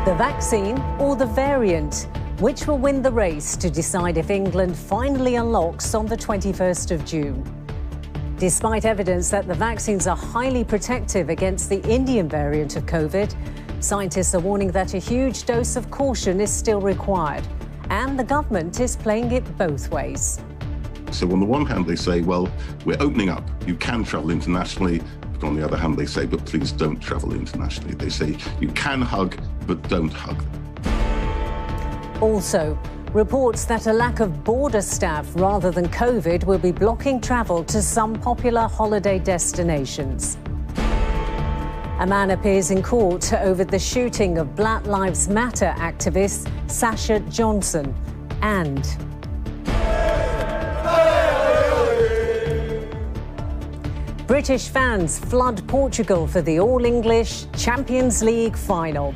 The vaccine or the variant? Which will win the race to decide if England finally unlocks on the 21st of June? Despite evidence that the vaccines are highly protective against the Indian variant of COVID, scientists are warning that a huge dose of caution is still required, and the government is playing it both ways. So on the one hand, they say, well, we're opening up. You can travel internationally. But on the other hand, they say, but please don't travel internationally. They say you can hug, but don't hug. Also, reports that a lack of border staff rather than COVID will be blocking travel to some popular holiday destinations. A man appears in court over the shooting of Black Lives Matter activist Sasha Johnson. And British fans flood Portugal for the All-English Champions League final.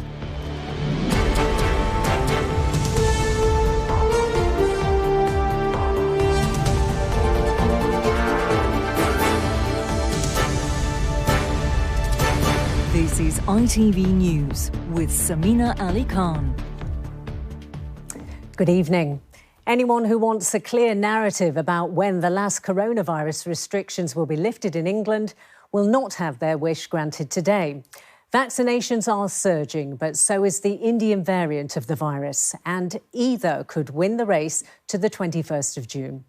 This is ITV News with Sameena Ali Khan. Good evening. Anyone who wants a clear narrative about when the last coronavirus restrictions will be lifted in England will not have their wish granted today. Vaccinations are surging, but so is the Indian variant of the virus, and either could win the race to the 21st of June.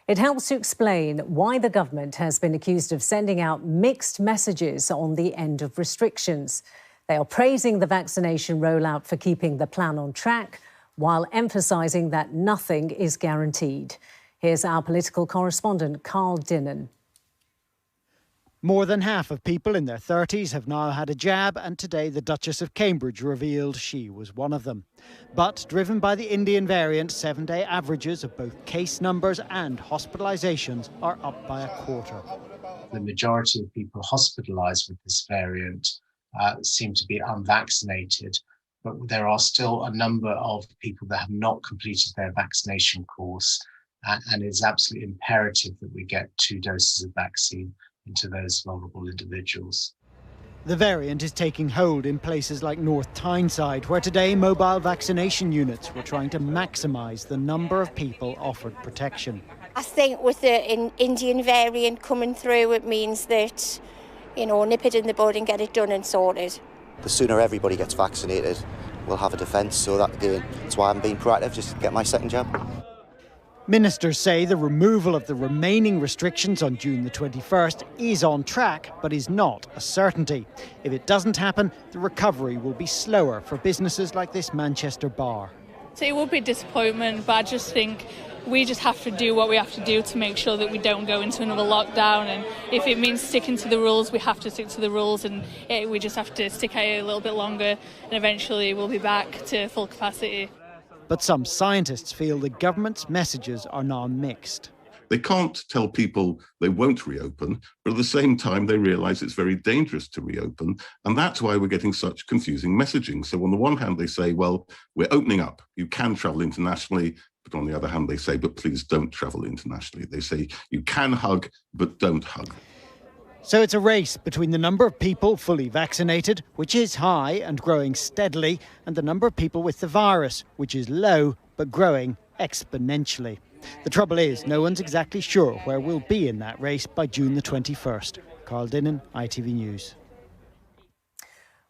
It helps to explain why the government has been accused of sending out mixed messages on the end of restrictions. They are praising the vaccination rollout for keeping the plan on track, while emphasising that nothing is guaranteed. Here's our political correspondent, Carl Dinnan. More than half of people in their 30s have now had a jab, and today the Duchess of Cambridge revealed she was one of them. But driven by the Indian variant, 7-day averages of both case numbers and hospitalisations are up by a quarter. The majority of people hospitalised with this variant seem to be unvaccinated, but there are still a number of people that have not completed their vaccination course, and it's absolutely imperative that we get 2 doses of vaccine into those vulnerable individuals. The variant is taking hold in places like North Tyneside, where today mobile vaccination units were trying to maximise the number of people offered protection. I think with the Indian variant coming through, it means that, nip it in the bud and get it done and sorted. The sooner everybody gets vaccinated, we'll have a defence, so that's why I'm being proactive, just to get my second jab. Ministers say the removal of the remaining restrictions on June the 21st is on track, but is not a certainty. If it doesn't happen, the recovery will be slower for businesses like this Manchester bar. So it will be a disappointment, but I just think we just have to do what we have to do to make sure that we don't go into another lockdown. And if it means sticking to the rules, we have to stick to the rules, and we just have to stick at it a little bit longer, and eventually we'll be back to full capacity. But some scientists feel the government's messages are now mixed. They can't tell people they won't reopen, but at the same time, they realise it's very dangerous to reopen. And that's why we're getting such confusing messaging. So on the one hand, they say, well, we're opening up. You can travel internationally. But on the other hand, they say, but please don't travel internationally. They say you can hug, but don't hug. So it's a race between the number of people fully vaccinated, which is high and growing steadily, and the number of people with the virus, which is low but growing exponentially. The trouble is, no one's exactly sure where we'll be in that race by June the 21st. Carl Dinnan, ITV News.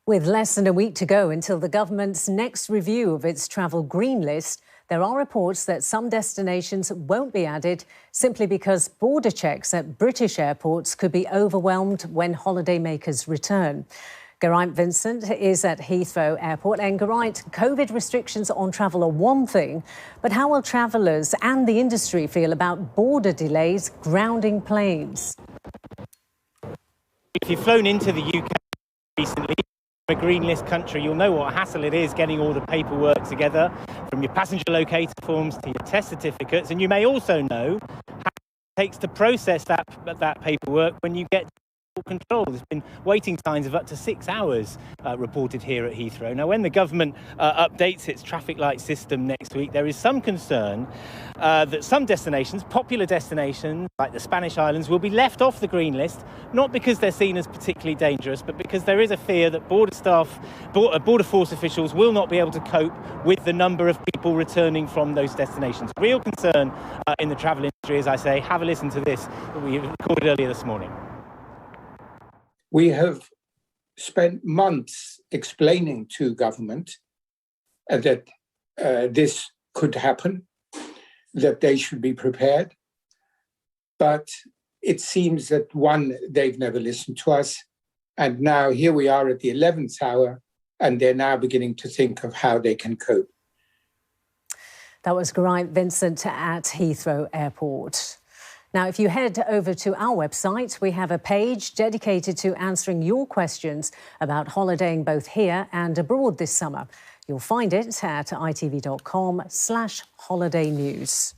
With less than a week to go until the government's next review of its travel green list, there are reports that some destinations won't be added simply because border checks at British airports could be overwhelmed when holidaymakers return. Geraint Vincent is at Heathrow Airport. And Geraint, COVID restrictions on travel are one thing, but how will travellers and the industry feel about border delays grounding planes? If you've flown into the UK recently, a green list country, you'll know what a hassle it is getting all the paperwork together, from your passenger locator forms to your test certificates, and you may also know how it takes to process that paperwork when you get control. There's been waiting times of up to 6 hours reported here at Heathrow. Now, when the government updates its traffic light system next week, there is some concern that some destinations, popular destinations like the Spanish islands, will be left off the green list, not because they're seen as particularly dangerous, but because there is a fear that border force officials will not be able to cope with the number of people returning from those destinations. Real concern in the travel industry, as I say. Have a listen to this that we recorded earlier this morning. We have spent months explaining to government that this could happen, that they should be prepared. But it seems that, one, they've never listened to us. And now here we are at the 11th hour, and they're now beginning to think of how they can cope. That was Geraint Vincent at Heathrow Airport. Now, if you head over to our website, we have a page dedicated to answering your questions about holidaying both here and abroad this summer. You'll find it at itv.com/holidaynews.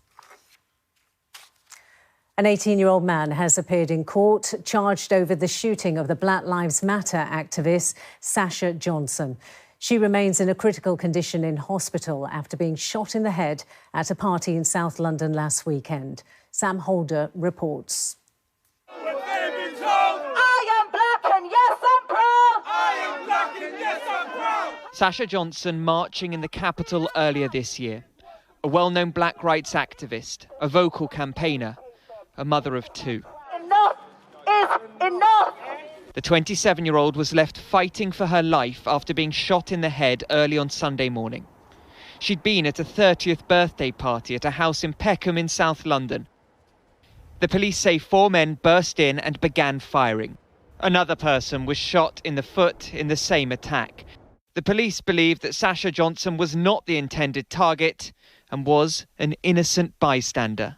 An 18-year-old man has appeared in court charged over the shooting of the Black Lives Matter activist Sasha Johnson. She remains in a critical condition in hospital after being shot in the head at a party in South London last weekend. Sam Holder reports. I am black and yes, I'm proud. I am black and yes, I'm proud. Sasha Johnson marching in the capital earlier this year. A well-known black rights activist, a vocal campaigner, a mother of two. Enough is enough. The 27-year-old was left fighting for her life after being shot in the head early on Sunday morning. She'd been at a 30th birthday party at a house in Peckham in South London. The police say 4 men burst in and began firing. Another person was shot in the foot in the same attack. The police believe that Sasha Johnson was not the intended target and was an innocent bystander.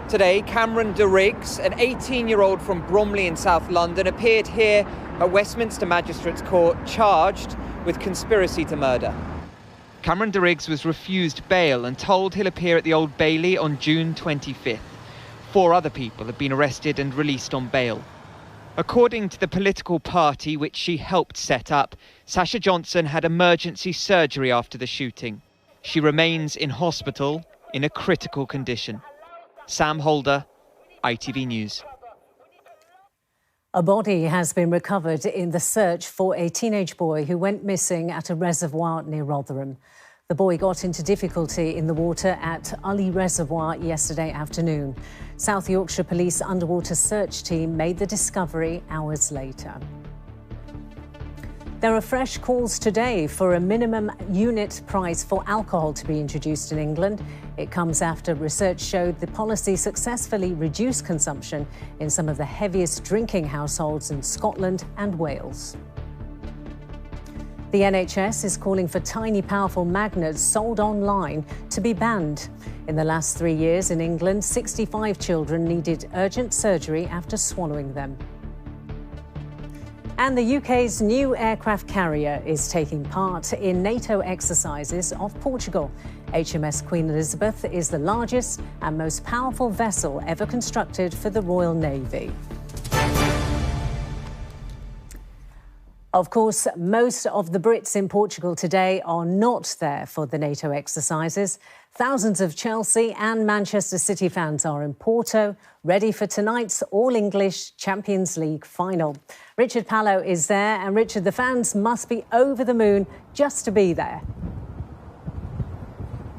Today, Cameron de Riggs, an 18-year-old from Bromley in South London, appeared here at Westminster Magistrates Court charged with conspiracy to murder. Cameron de Riggs was refused bail and told he'll appear at the Old Bailey on June 25th. 4 other people have been arrested and released on bail. According to the political party which she helped set up, Sasha Johnson had emergency surgery after the shooting. She remains in hospital in a critical condition. Sam Holder, ITV News. A body has been recovered in the search for a teenage boy who went missing at a reservoir near Rotherham. The boy got into difficulty in the water at Ully Reservoir yesterday afternoon. South Yorkshire Police underwater search team made the discovery hours later. There are fresh calls today for a minimum unit price for alcohol to be introduced in England. It comes after research showed the policy successfully reduced consumption in some of the heaviest drinking households in Scotland and Wales. The NHS is calling for tiny, powerful magnets sold online to be banned. In the last 3 years in England, 65 children needed urgent surgery after swallowing them. And the UK's new aircraft carrier is taking part in NATO exercises off Portugal. HMS Queen Elizabeth is the largest and most powerful vessel ever constructed for the Royal Navy. Of course, most of the Brits in Portugal today are not there for the NATO exercises. Thousands of Chelsea and Manchester City fans are in Porto, ready for tonight's All-English Champions League final. Richard Pallow is there, and Richard, the fans must be over the moon just to be there.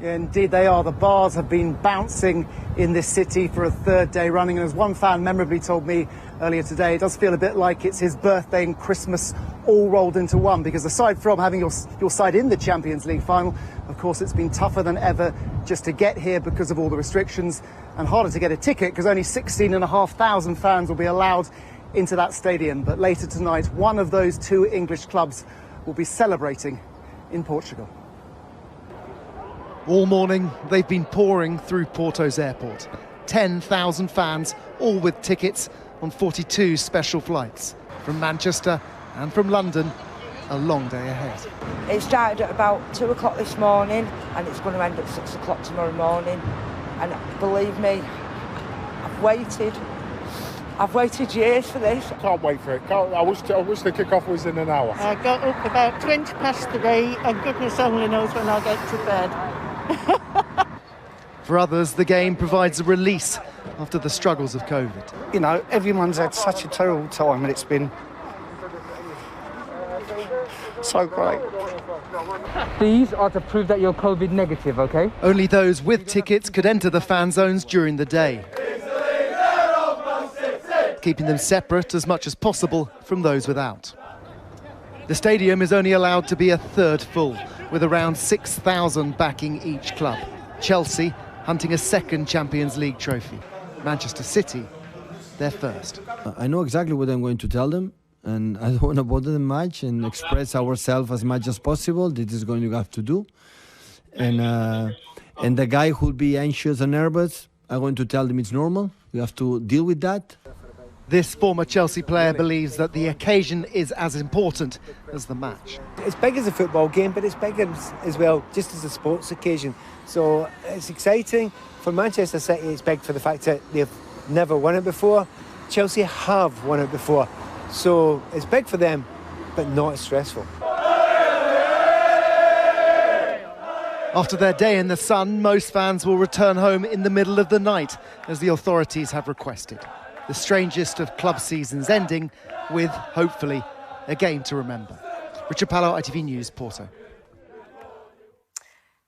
Yeah, indeed they are. The bars have been bouncing in this city for a 3rd day running, and as one fan memorably told me earlier today, it does feel a bit like it's his birthday and Christmas all rolled into one, because aside from having your side in the Champions League final, of course it's been tougher than ever just to get here because of all the restrictions, and harder to get a ticket because only 16,500 fans will be allowed into that stadium. But later tonight, one of those 2 English clubs will be celebrating in Portugal. All morning, they've been pouring through Porto's airport. 10,000 fans, all with tickets on 42 special flights. From Manchester and from London, a long day ahead. It started at about 2 o'clock this morning, and it's going to end at 6 o'clock tomorrow morning. And believe me, I've waited I've waited years for this. Can't wait for it. I wish the kick-off was in an hour. I got up about 3:20 and goodness only knows when I'll get to bed. For others, the game provides a release after the struggles of COVID. You know, everyone's had such a terrible time and it's been so great. These are to prove that you're COVID negative, OK? Only those with tickets could enter the fan zones during the day, keeping them separate as much as possible from those without. The stadium is only allowed to be a third full, with around 6,000 backing each club. Chelsea hunting a second Champions League trophy. Manchester City, their first. I know exactly what I'm going to tell them, and I don't want to bother them much and express ourselves as much as possible. This is going to have to do. And the guy who'll be anxious and nervous, I'm going to tell them it's normal. We have to deal with that. This former Chelsea player believes that the occasion is as important as the match. It's big as a football game, but it's big as well, just as a sports occasion. So it's exciting. For Manchester City, it's big for the fact that they've never won it before. Chelsea have won it before. So it's big for them, but not as stressful. After their day in the sun, most fans will return home in the middle of the night, as the authorities have requested. The strangest of club seasons ending with, hopefully, a game to remember. Richard Pallo, ITV News, Porto.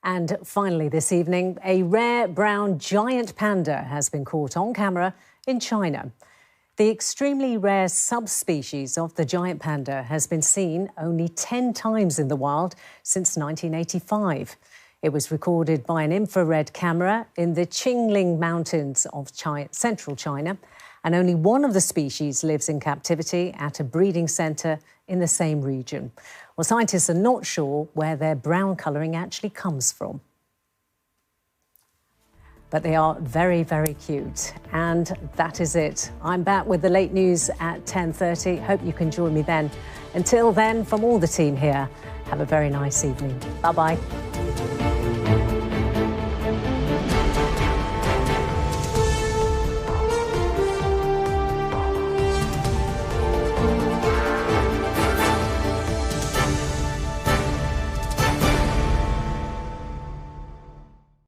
And finally this evening, a rare brown giant panda has been caught on camera in China. The extremely rare subspecies of the giant panda has been seen only 10 times in the wild since 1985. It was recorded by an infrared camera in the Qingling Mountains of central China, and only one of the species lives in captivity at a breeding centre in the same region. Well, scientists are not sure where their brown colouring actually comes from. But they are very, very cute. And that is it. I'm back with the late news at 10:30. Hope you can join me then. Until then, from all the team here, have a very nice evening. Bye-bye.